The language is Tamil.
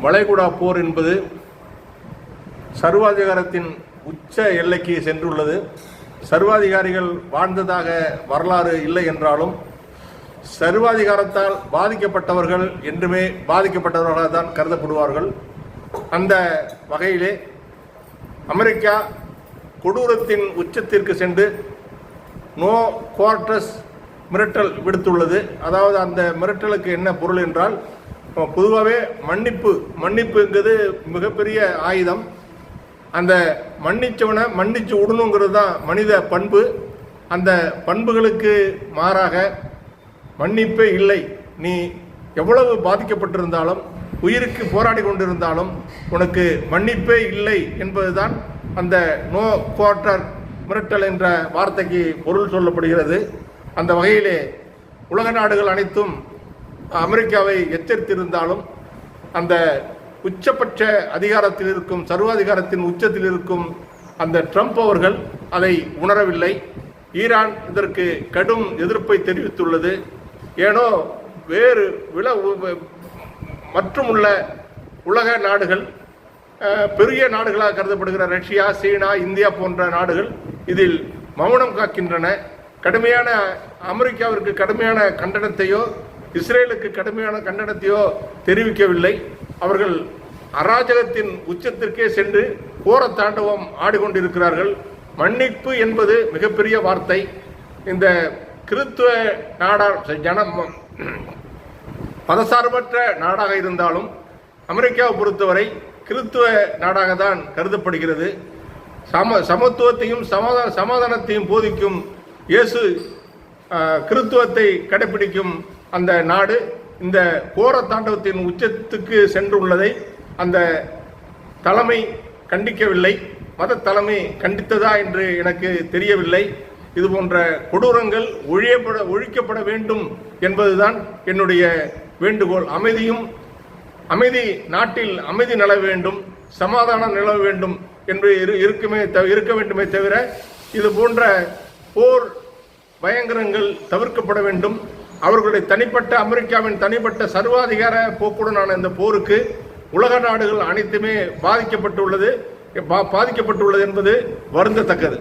வளைகுடா போர் என்பது சர்வாதிகாரத்தின் உச்ச எல்லைக்கு சென்றுள்ளது. சர்வாதிகாரிகள் வாழ்ந்ததாக வரலாறு இல்லை என்றாலும் சர்வாதிகாரத்தால் பாதிக்கப்பட்டவர்கள் என்றுமே பாதிக்கப்பட்டவர்களாக தான் கருதப்படுவார்கள். அந்த வகையிலே அமெரிக்கா கொடூரத்தின் உச்சத்திற்கு சென்று நோ குவார்ட்டர்ஸ் மிரட்டல் விடுத்துள்ளது. அதாவது அந்த மிரட்டலுக்கு என்ன பொருள் என்றால், பொதுவாகவே மன்னிப்புங்கிறது மிகப்பெரிய ஆயுதம். அந்த மன்னிச்சவனை மன்னிச்சு விடணுங்கிறது தான் மனித பண்பு. அந்த பண்புகளுக்கு மாறாக மன்னிப்பே இல்லை. நீ எவ்வளவு பாதிக்கப்பட்டிருந்தாலும், உயிருக்கு போராடி கொண்டிருந்தாலும் உனக்கு மன்னிப்பே இல்லை என்பதுதான் அந்த நோ குவார்ட்டர் மிரட்டல் என்ற வார்த்தைக்கு பொருள் சொல்லப்படுகிறது. அந்த வகையிலே உலக நாடுகள் அனைத்தும் அமெரிக்காவை எச்சரித்திருந்தாலும் அந்த உச்சபட்ச அதிகாரத்தில் இருக்கும், சர்வாதிகாரத்தின் உச்சத்தில் இருக்கும் அந்த ட்ரம்ப் அவர்கள் அதை உணரவில்லை. ஈரான் இதற்கு கடும் எதிர்ப்பை தெரிவித்துள்ளது. ஏனோ வேறு மற்றும் உள்ள உலக நாடுகள், பெரிய நாடுகளாக கருதப்படுகிற ரஷ்யா, சீனா, இந்தியா போன்ற நாடுகள் இதில் மௌனம் காக்கின்றன. கடுமையான அமெரிக்காவிற்கு கடுமையான கண்டனத்தையோ இஸ்ரேலுக்கு கடுமையான கண்டனத்தையோ தெரிவிக்கவில்லை. அவர்கள் அராஜகத்தின் உச்சத்திற்கே சென்று கோர தாண்டவம் ஆடிக்கொண்டிருக்கிறார்கள். மன்னிப்பு என்பது மிகப்பெரிய வார்த்தை. இந்த கிறித்துவ மதசார்பற்ற நாடாக இருந்தாலும் அமெரிக்காவை பொறுத்தவரை கிறித்துவ நாடாக தான் கருதப்படுகிறது. சமத்துவத்தையும் சமாதானத்தையும் போதிக்கும் இயேசு கிறித்துவத்தை கடைபிடிக்கும் அந்த நாடு இந்த கோர தாண்டவத்தின் உச்சத்துக்கு சென்றுள்ளதை அந்த தலைமை கண்டிக்கவில்லை. மத தலைமை கண்டித்ததா என்று எனக்கு தெரியவில்லை. இது போன்ற கொடூரங்கள் ஒழிக்கப்பட வேண்டும் என்பதுதான் என்னுடைய வேண்டுகோள். அமைதி நாட்டில் அமைதி நிலவ வேண்டும், சமாதானம் நிலவ வேண்டும் என்று இருக்க வேண்டுமே தவிர இது போன்ற போர் பயங்கரங்கள் தவிர்க்கப்பட வேண்டும். அவர்களுடைய தனிப்பட்ட அமெரிக்காவின் தனிப்பட்ட சர்வாதிகார போக்குடனான இந்த போருக்கு உலக நாடுகள் அனைத்துமே பாதிக்கப்பட்டுள்ளது என்பது வருந்தத்தக்கது.